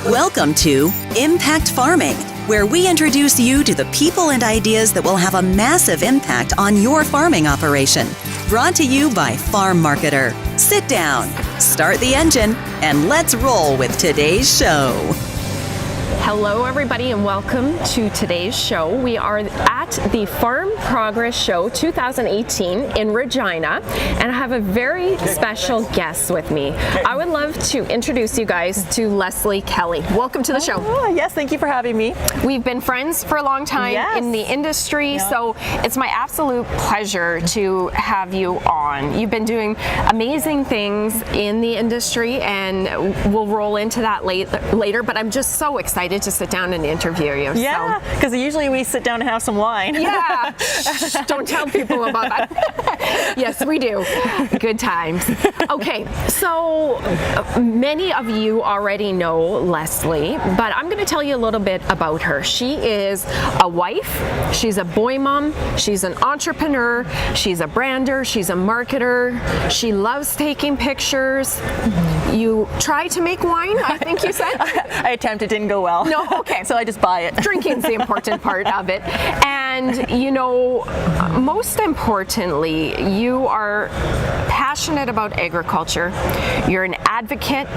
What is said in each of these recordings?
Welcome to Impact Farming, where we introduce you to the people and ideas that will have a massive impact on your farming operation. Brought to you by Farm Marketer. Sit down, start the engine, and let's roll with today's show. Hello everybody and welcome to today's show. We are at the Farm Progress Show 2018 in Regina, and I have a very special guest with me. I would love to introduce you guys to Lesley Kelly. Welcome to the show. Yes, thank you for having me. We've been friends for a long time in the industry, so it's my absolute pleasure to have you on. You've been doing amazing things in the industry, and we'll roll into that later, but I'm just so excited to sit down and interview you. Yeah, because usually we sit down and have some wine. Yeah, don't tell people about that. Yes, we do. Good times. Okay, so many of you already know Lesley, but I'm going to tell you a little bit about her. She is a wife, she's a boy mom, she's an entrepreneur, she's a brander, she's a marketer, she loves taking pictures. You try to make wine, I think you said? I attempted, it didn't go well. No, okay. So I just buy it. Drinking's the important part of it. And, you know, most importantly, you are passionate about agriculture. You're an advocate,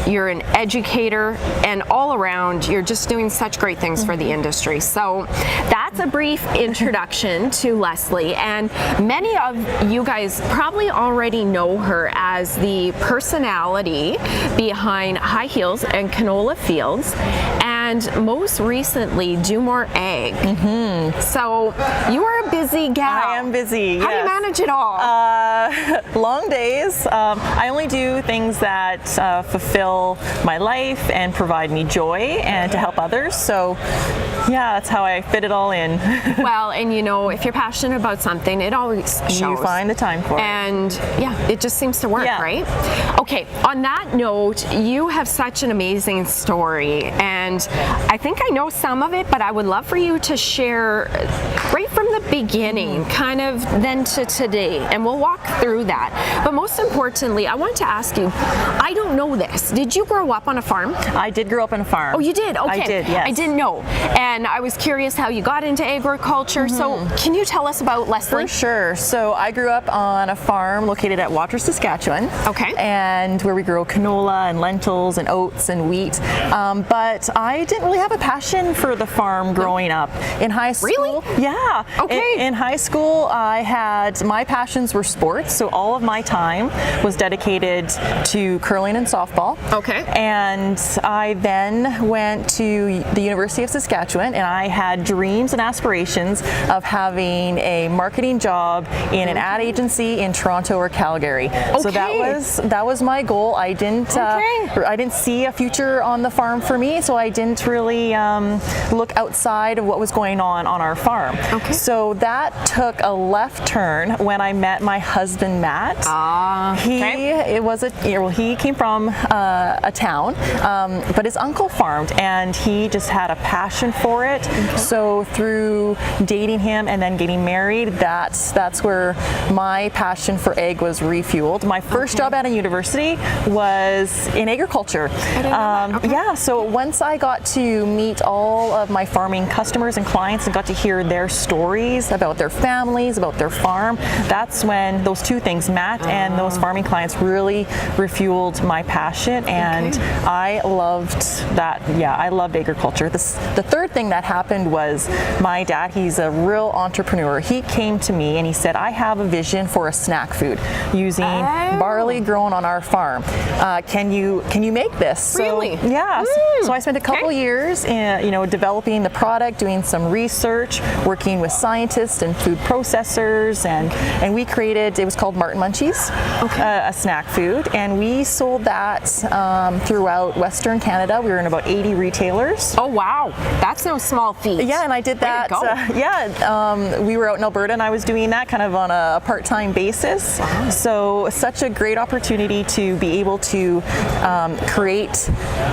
you're an educator, and all around, you're just doing such great things for the industry. So that's a brief introduction to Lesley. And many of you guys probably already know her as the personality behind High Heels and Canola Fields, and most recently, Do More Ag. So you are a busy gal. I am busy. How do you manage it all? Long days. I only do things that fulfill my life and provide me joy and to help others. So yeah, that's how I fit it all in. Well, and you know, if you're passionate about something, it always shows. You find the time for it. And yeah, it just seems to work, right? Okay, on that note, you have such an amazing story, and I think I know some of it, but I would love for you to share right from the beginning, kind of then to today, and we'll walk through that. But most importantly, I want to ask you, I don't know this. Did you grow up on a farm? I did grow up on a farm. Oh, you did? Okay. I did, yes. I didn't know. And I was curious how you got into agriculture. So can you tell us about Lesley? For sure. So I grew up on a farm located at Water, Saskatchewan. Okay. And where we grow canola and lentils and oats and wheat. But I didn't really have a passion for the farm growing up. In high school. Really? Yeah. Okay. In high school, my passions were sports. So all of my time was dedicated to curling and softball. Okay. And I then went to the University of Saskatchewan, and I had dreams and aspirations of having a marketing job in an ad agency in Toronto or Calgary. Okay. So that was my goal. I didn't see a future on the farm for me, so I didn't really look outside of what was going on our farm. Okay. So that took a left turn when I met my husband Matt. He came from a town, but his uncle farmed, and he just had a passion for it. Okay. So through dating him and then getting married, that's where my passion for ag was refueled. My first job at a university was in agriculture. I didn't know that. Okay. Yeah, so once I got to meet all of my farming customers and clients and got to hear their stories about their families, about their farm, that's when those two things, Matt and those farming clients, really refueled my passion, and I loved that. Yeah, I loved agriculture. The third thing that happened was my dad, he's a real entrepreneur. He came to me and he said, I have a vision for a snack food using barley grown on our farm. Can you make this? Really? So, yeah. So I spent a couple years in, developing the product, doing some research, working with scientists and food processors, and we created, it was called Martin Munchies, a snack food, and we sold that throughout Western Canada. We were in about 80 retailers. Oh wow, that's no small feat. Yeah, and I did that. We were out in Alberta, and I was doing that kind of on a part-time basis. Wow. So such a great opportunity to be able to create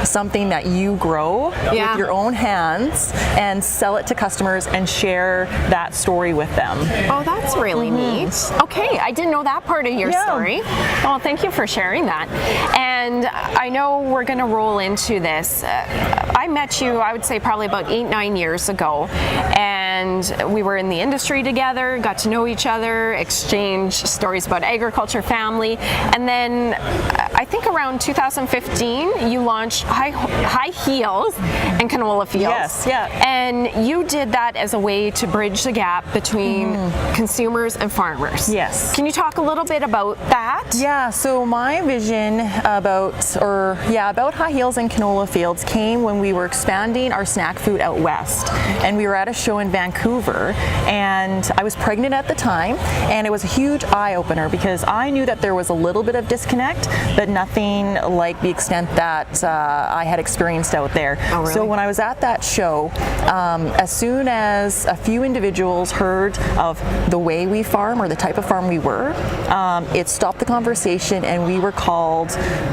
something that you grow with your own hands and sell it to customers and share that story with them. Oh, that's really neat. Okay, I didn't know that part of your story. Well, thank you for sharing that. And I know we're going to roll into this. I met you, I would say, probably about 8-9 years ago, and we were in the industry together, got to know each other, exchanged stories about agriculture, family, and then I think around 2015 you launched High Heels and Canola Fields. Yes, yeah. And you did that as a way to bridge the gap between consumers and farmers. Yes. Can you talk a little bit about that? Yeah, so my vision about High Heels and Canola Fields came when we were expanding our snack food out west. And we were at a show in Vancouver, and I was pregnant at the time, and it was a huge eye-opener because I knew that there was a little bit of disconnect, but nothing like the extent that I had experienced out there. Oh, really? So when I was at that show, as soon as a few individuals heard of the way we farm or the type of farm we were, it stopped the conversation, and we were called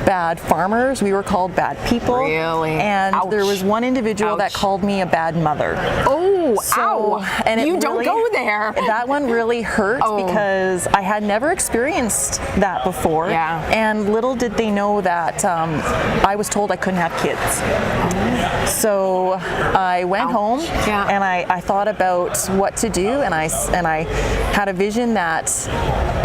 bad farmers, we were called bad people. Really? And Ouch. there was one individual that called me a bad mother. Oh, So, ow. and You it don't really- go there. That one really hurt because I had never experienced that before. Yeah. And little did they know that I was told I couldn't have kids. So I went home and I thought about what to do, and I had a vision that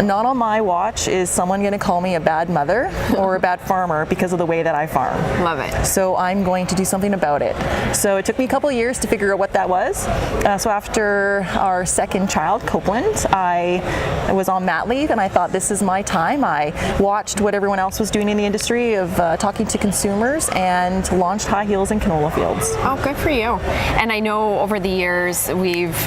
not on my watch is someone going to call me a bad mother or a bad farmer because of the way that I farm. Love it. So I'm going to do something about it. So it took me a couple of years to figure out what that was. So after our second child, Copeland, I was on mat leave, and I thought, this is my time. I watched what everyone else was doing in the industry of talking to consumers and launched High Heels and Canola Fields. Oh, good for you. And I know over the years we've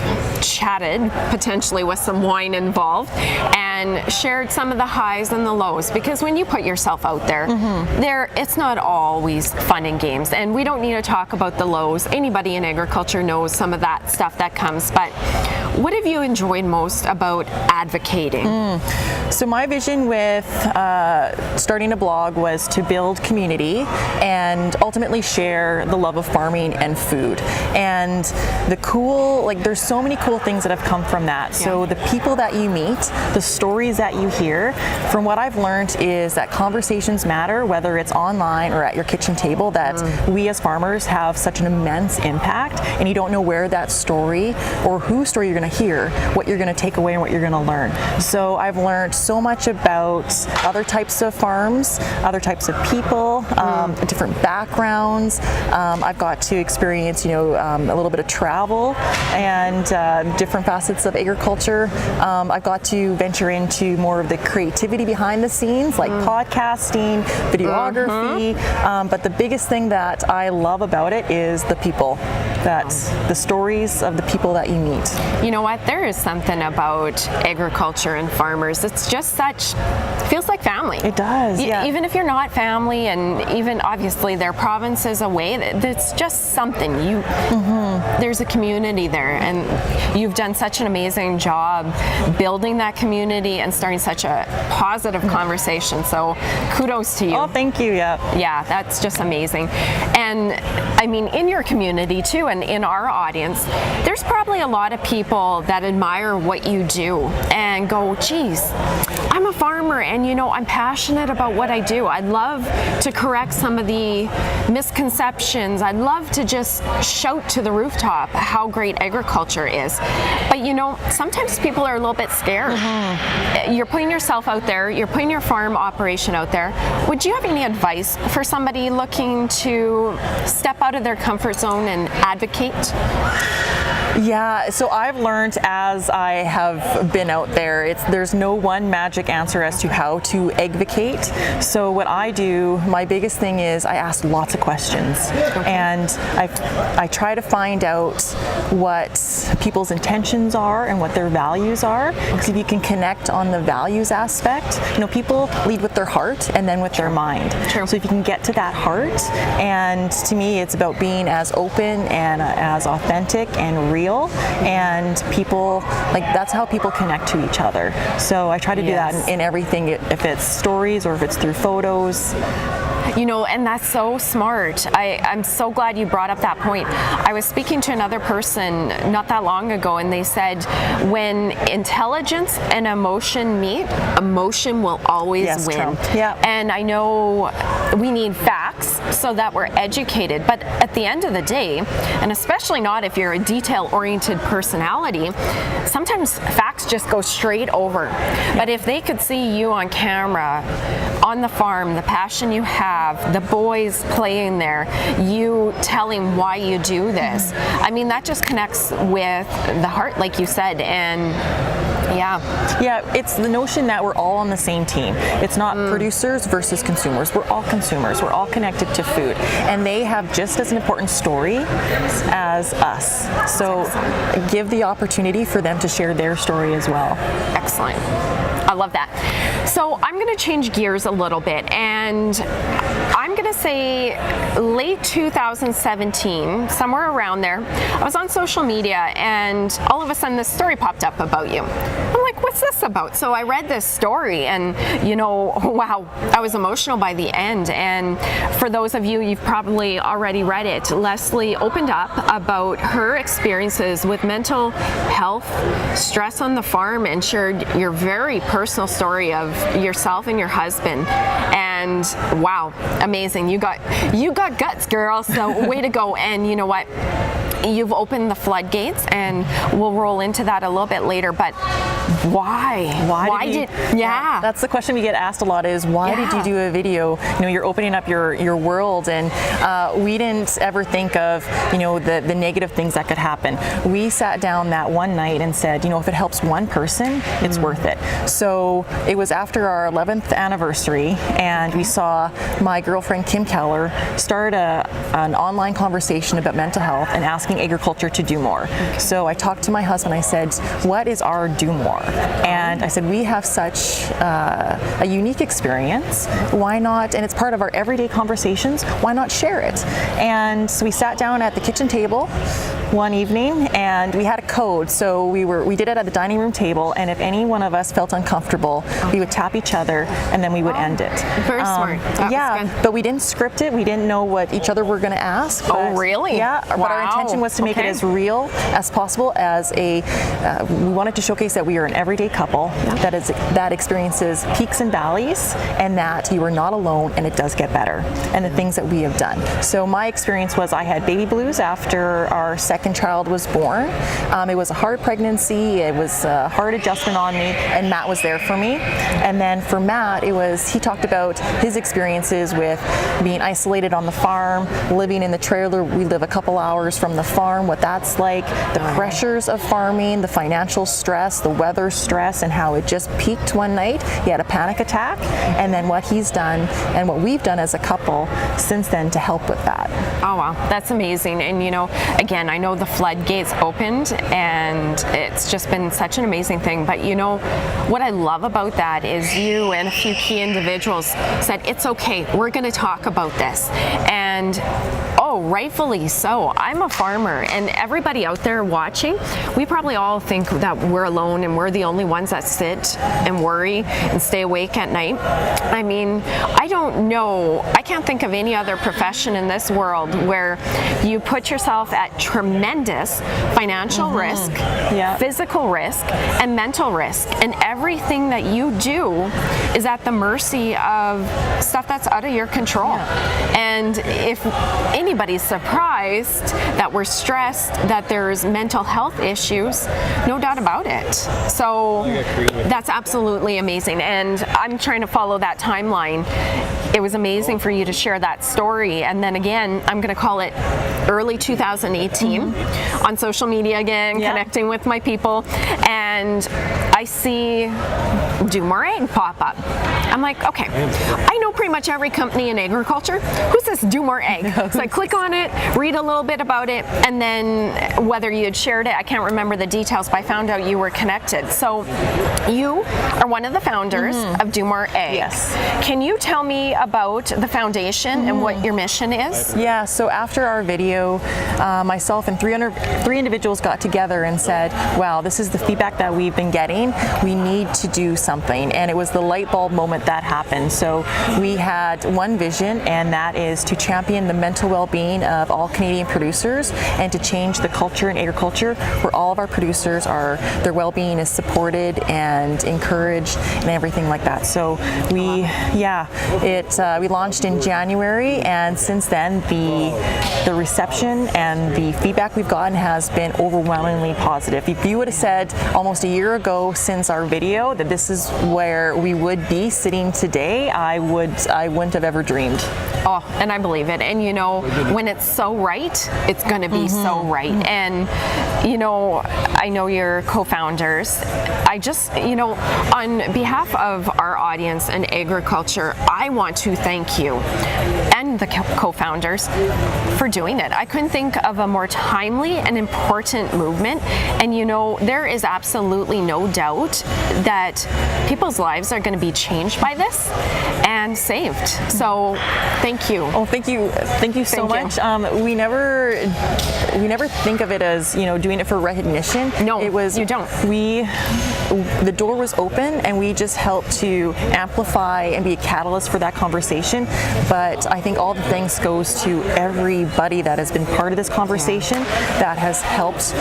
chatted, potentially with some wine involved, and shared some of the highs and the lows, because when you put yourself out there, it's not always fun and games, and we don't need to talk about the lows. Anybody in agriculture knows some of that stuff that comes, but what have you enjoyed most about advocating? So my vision with starting a blog was to build community and ultimately share the love of farming and food. And there's so many cool things that have come from that. So the people that you meet, the stories that you hear, from what I've learned is that conversations matter, whether it's online or at your kitchen table, that we as farmers have such an immense impact, and you don't know where that story or whose story you're going to hear, what you're going to take away and what you're going to learn. So I've learned so much about other types of farms, other types of people, different backgrounds. I've got to experience, a little bit of travel and different facets of agriculture. I've got to venture into more of the creativity behind the scenes, like podcasting, videography. But the biggest thing that I love about it is the people, the stories of the people that you meet. You know what? There is something about agriculture and farmers. It's just feels like family. It does, yeah. Even if you're not family, and even obviously their province is away, it's just something. There's a community there, and you've done such an amazing job building that community and starting such a positive conversation. So kudos to you. Oh, thank you. Yeah, that's just amazing. And I mean, in your community too, and in our audience, there's probably a lot of people that admire what you do and go, geez, I'm a farmer, and I'm passionate about what I do. I'd love to correct some of the misconceptions. I'd love to just shout to the rooftop how great agriculture is. But sometimes people are a little bit scared. You're putting yourself out there, you're putting your farm operation out there. Would you have any advice for somebody looking to step out of their comfort zone and advocate? Yeah, so I've learned as I have been out there, there's no one magic answer as to how to advocate. So what I do, my biggest thing is I ask lots of questions, and I try to find out what people's intentions are and what their values are. Because if you can connect on the values aspect, people lead with their heart and then with their mind. True. So if you can get to that heart, and to me it's about being as open and as authentic and real, and people, that's how people connect to each other. So I try to do that in everything, if it's stories or if it's through photos. You know, and that's so smart. I'm so glad you brought up that point. I was speaking to another person not that long ago, and they said when intelligence and emotion meet, emotion will always win. Trump. Yeah. And I know we need facts so that we're educated, but at the end of the day, and especially not if you're a detail-oriented personality, sometimes facts just go straight over. But if they could see you on camera, on the farm, the passion you have, the boys playing there, you telling why you do this, I mean, that just connects with the heart, like you said, and yeah, it's the notion that we're all on the same team. It's not producers versus consumers. We're all consumers. We're all connected to food, and they have just as an important story as us. So give the opportunity for them to share their story as well. Excellent. I love that. So I'm going to change gears a little bit, and I'm going to say late 2017, somewhere around there, I was on social media, and all of a sudden this story popped up about you. I'm like, what's this about? So I read this story, and you know, wow, I was emotional by the end. And for those of you, you've probably already read it. Lesley opened up about her experiences with mental health, stress on the farm, and shared your very personal story of yourself and your husband. And wow, amazing. You got guts, girl. So way to go. And you know what? You've opened the floodgates, and we'll roll into that a little bit later, but why? Yeah. That's the question we get asked a lot is, why did you do a video? You know, you're opening up your world, and we didn't ever think of, you know, the negative things that could happen. We sat down that one night and said, you know, if it helps one person, it's worth it. So it was after our 11th anniversary, and we saw my girlfriend Kim Keller start an online conversation about mental health and asking agriculture to do more. So I talked to my husband. I said, what is our do more? And I said, we have such a unique experience. Why not? And it's part of our everyday conversations. Why not share it? And so we sat down at the kitchen table one evening, and we had a code. So we did it at the dining room table, and if any one of us felt uncomfortable, we would tap each other, and then we would end it. Very smart. That was good. But we didn't script it. We didn't know what each other were going to ask. Oh, really? Yeah. Wow. But our intention was to make it as real as possible. We wanted to showcase that we are an everyday couple that experiences peaks and valleys, and that you are not alone, and it does get better, and the things that we have done. So my experience was I had baby blues after our second child was born. It was a hard pregnancy. It was a hard adjustment on me, and Matt was there for me. And then for Matt, he talked about his experiences with being isolated on the farm, living in the trailer. We live a couple hours from the farm, what that's like, the pressures of farming, the financial stress, the weather stress, and how it just peaked one night. He had a panic attack, and then what he's done and what we've done as a couple since then to help with that. Oh wow, that's amazing. And you know, again, I know the floodgates opened, and it's just been such an amazing thing. But you know, what I love about that is you and a few key individuals said, it's okay, we're going to talk about this. And rightfully so. I'm a farmer, and everybody out there watching, we probably all think that we're alone and we're the only ones that sit and worry and stay awake at night. I mean, I don't know, I can't think of any other profession in this world where you put yourself at tremendous financial risk, physical risk, and mental risk, and everything that you do is at the mercy of stuff that's out of your control. And if anybody's surprised that we're stressed, that there's mental health issues, no doubt about it. So that's absolutely amazing, and I'm trying to follow that timeline. It was amazing for you to share that story, and then again, I'm going to call it early 2018 on social media again, connecting with my people, and I see Do More Egg pop up. I'm like, okay, I know pretty much every company in agriculture. Who's this Do More Egg? So I click on it, read a little bit about it, and then whether you had shared it, I can't remember the details, but I found out you were connected. So you are one of the founders of Do More Egg. Yes. Can you tell me about the foundation and what your mission is? Yeah, so after our video, myself and three individuals got together and said, wow, this is the feedback that we've been getting. We need to do something. And it was the light bulb moment that happened. So we had one vision, and that is to champion the mental well-being of all Canadian producers and to change the culture in agriculture where all of our producers their well-being is supported and encouraged and everything like that. So we launched in January, and since then the reception and the feedback we've gotten has been overwhelmingly positive. If you would have said almost a year ago since our video that this is where we would be sitting today, I wouldn't have ever dreamed. Oh, and I believe it. And you know, when it's so right, it's going to be so right. And you know, I know your co-founders. I just, you know, on behalf of our audience and agriculture, I want to thank you and the co-founders for doing it. I couldn't think of a more timely and important movement. And you know, there is absolutely no doubt that people's lives are going to be changed by this and saved. So thank you. Oh, thank you so much. We never think of it as, you know, doing it for recognition. No, it was, you don't. The door was open, and we just helped to amplify and be a catalyst for that conversation. But I think all the thanks goes to everybody that has been part of this conversation, that has helped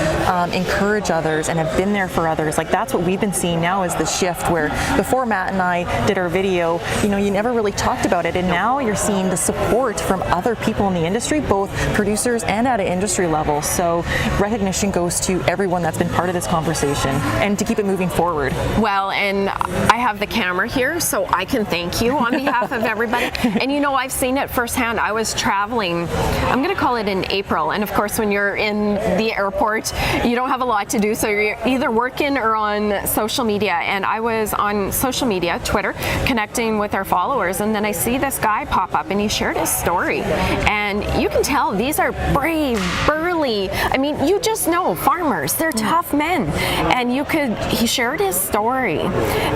encourage others and have been there for others. Like, that's what we've been seeing now is the shift where before Matt and I did our video, you know, you never really talked about it, and now you're seeing the support from other people in the industry, both producers and at an industry level. So recognition goes to everyone that's been part of this conversation, and to keep it moving forward. Well, and I have the camera here, so I can thank you on behalf of everybody. And you know, I've seen it firsthand. I was traveling, I'm going to call it in April, and of course when you're in the airport, you don't have a lot to do, so you're either working or on social media. And I was on social media, Twitter, connecting with our followers, and then I see this guy pop up, and he shared his story. And you can tell these are brave, burly, I mean, you just know farmers, they're tough men. And he shared his story,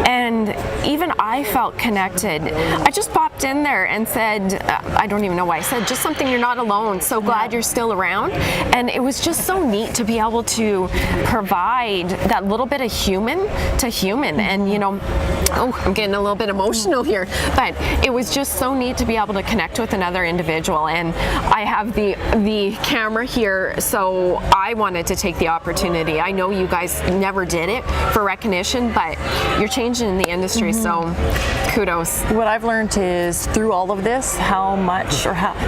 and even I felt connected. I just popped in there and said, I don't even know why I said, just something, you're not alone, so glad you're still around. And it was just so neat to be able to provide that little bit of human to human. And you know, oh, I'm getting a little bit emotional here, but it was just so neat to be able to connect with another individual. And I have the camera here, so I wanted to take the opportunity. I know you guys never did it for recognition, but you're changing the industry, so kudos. What I've learned is through all of this how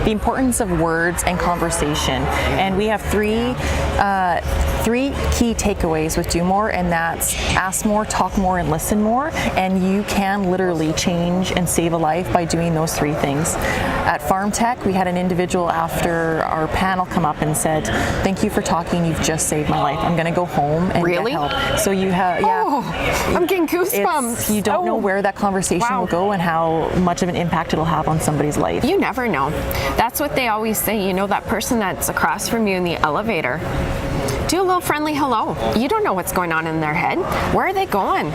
the importance of words and conversation. And we have three key takeaways with Do More, and that's ask more, talk more, and listen more. And you can literally change and save a life by doing those three things. At Farm Tech, we had an individual after our panel come up and said, thank you for talking, you've just saved my life. I'm going to go home and really? get help. So you have, yeah. Oh, I'm getting goosebumps. You don't know where that conversation will go and how much of an impact it'll have on somebody's life. You never know. That's what they always say, you know, that person that's across from you in the elevator. Do a little friendly hello. You don't know what's going on in their head. Where are they going?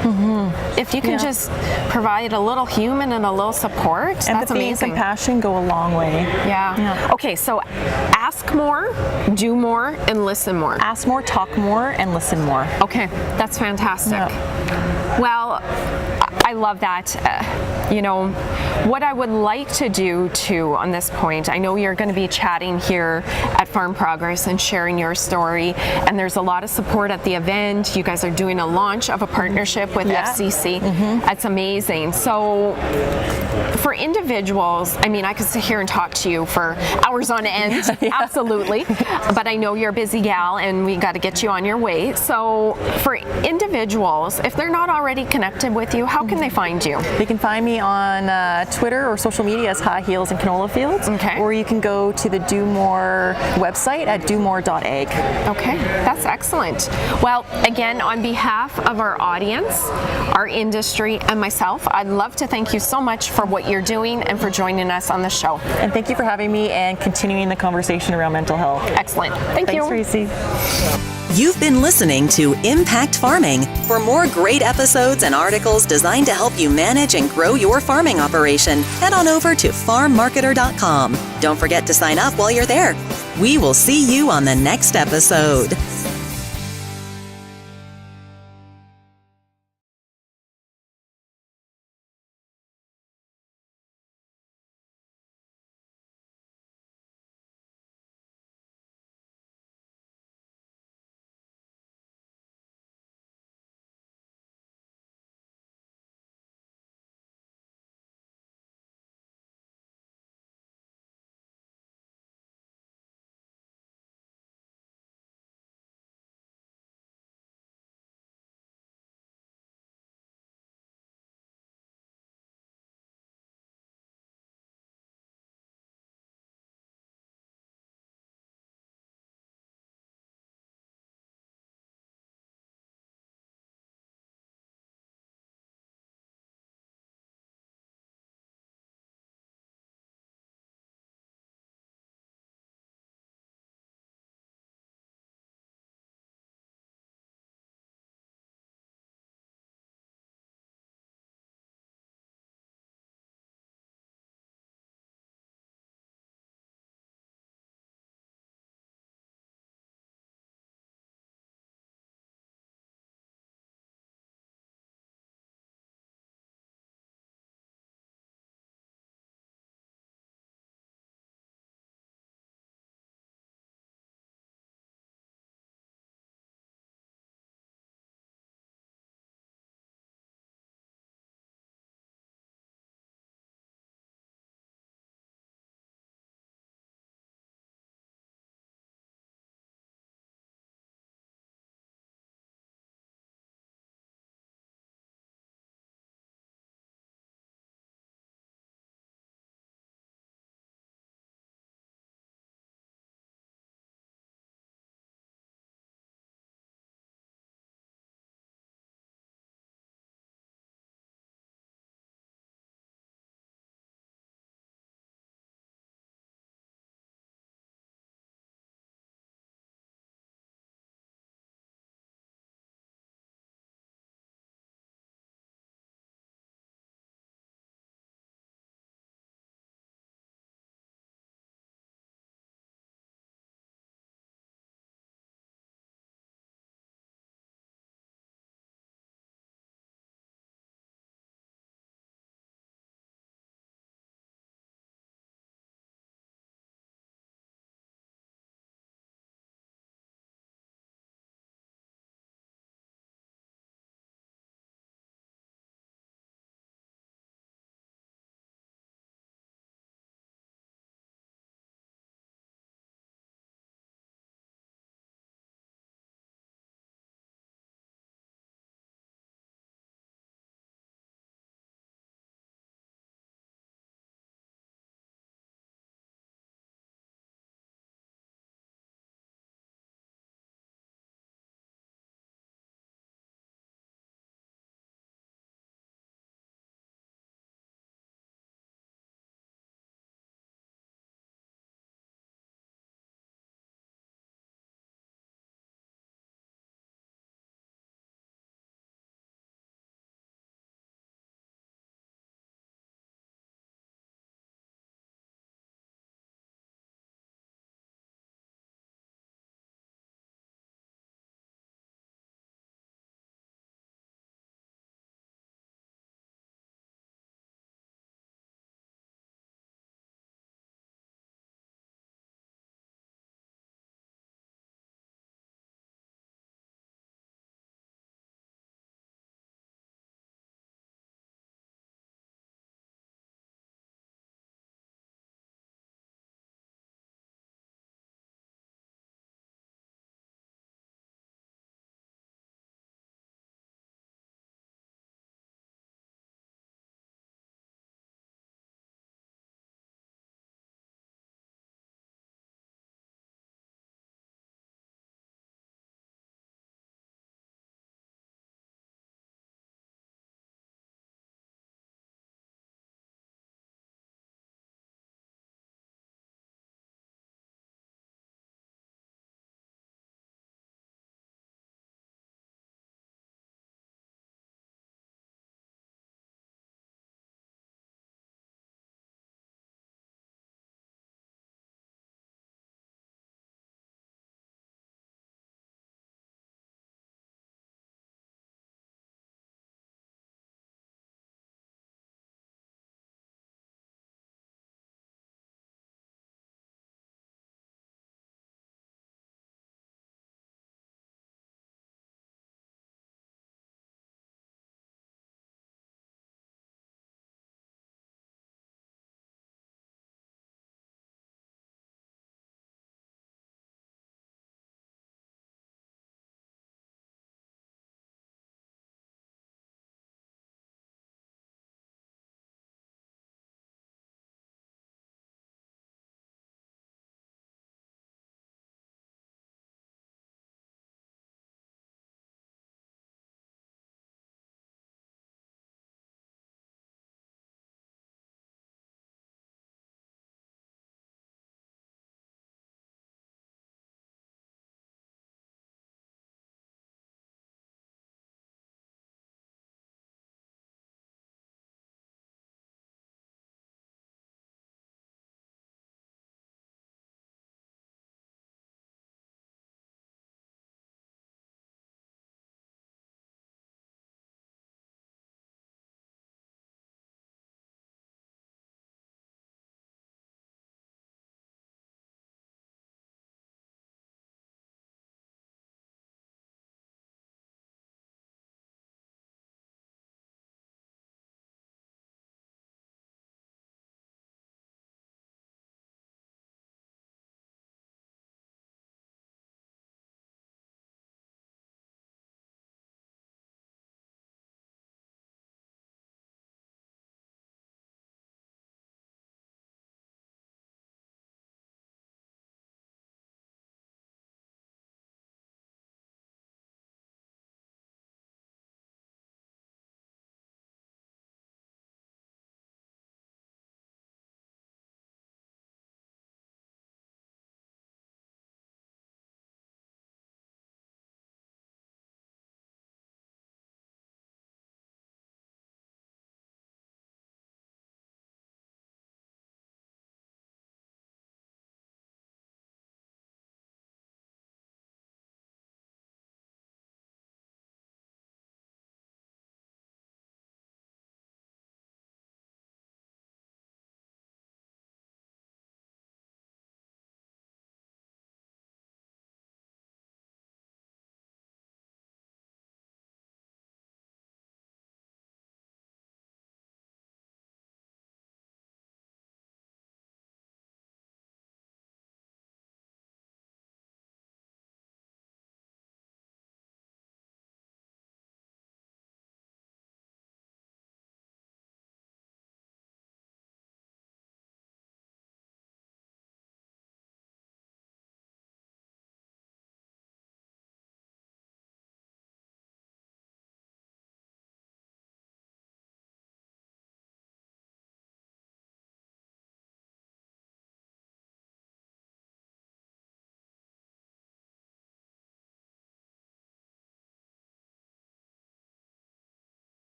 If you can just provide a little human and a little support, that's amazing. Empathy and compassion go a long way. Yeah. Okay, so ask more, do more, and listen more. Ask more, talk more, and listen more. Okay, that's fantastic. Yeah. Well, I love that. You know, what I would like to do too on this point, I know you're going to be chatting here at Farm Progress and sharing your story, and there's a lot of support at the event. You guys are doing a launch of a partnership with FCC. That's amazing. So for individuals, I mean, I could sit here and talk to you for hours on end, absolutely, but I know you're a busy gal and we got to get you on your way. So for individuals, if they're not already connected with you, how can they find you? They can find me on Twitter or social media as High Heels and Canola Fields, or you can go to the Do More website at domore.ag. Okay, that's excellent. Well, again, on behalf of our audience, our industry, and myself, I'd love to thank you so much for what you're doing and for joining us on the show. And thank you for having me and continuing the conversation around mental health. Excellent. Thank you. Thanks, Tracy. You've been listening to Impact Farming. For more great episodes and articles designed to help you manage and grow your farming operation, head on over to farmmarketer.com. Don't forget to sign up while you're there. We will see you on the next episode.